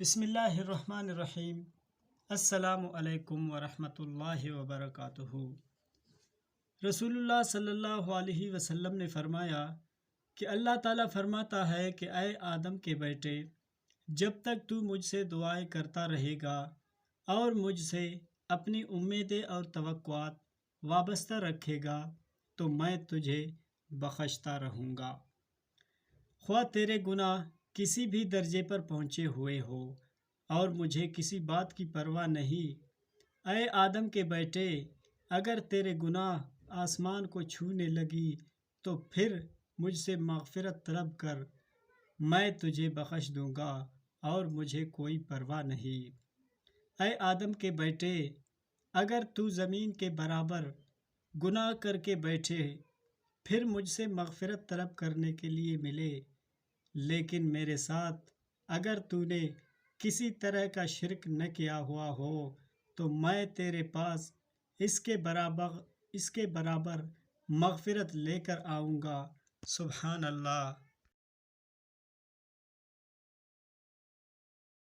بسم اللہ الرحمن الرحیم۔ السلام علیکم ورحمۃ اللہ وبرکاتہ۔ رسول اللہ صلی اللہ علیہ وسلم نے فرمایا کہ اللہ تعالیٰ فرماتا ہے کہ اے آدم کے بیٹے، جب تک تو مجھ سے دعائیں کرتا رہے گا اور مجھ سے اپنی امیدیں اور توقعات وابستہ رکھے گا تو میں تجھے بخشتا رہوں گا، خواہ تیرے گناہ کسی بھی درجے پر پہنچے ہوئے ہو، اور مجھے کسی بات کی پرواہ نہیں۔ اے آدم کے بیٹے، اگر تیرے گناہ آسمان کو چھونے لگی تو پھر مجھ سے مغفرت طلب کر، میں تجھے بخش دوں گا اور مجھے کوئی پرواہ نہیں۔ اے آدم کے بیٹے، اگر تو زمین کے برابر گناہ کر کے بیٹھے پھر مجھ سے مغفرت طلب کرنے کے لیے ملے، لیکن میرے ساتھ اگر تو نے کسی طرح کا شرک نہ کیا ہوا ہو تو میں تیرے پاس اس کے برابر مغفرت لے کر آؤں گا۔ سبحان اللہ۔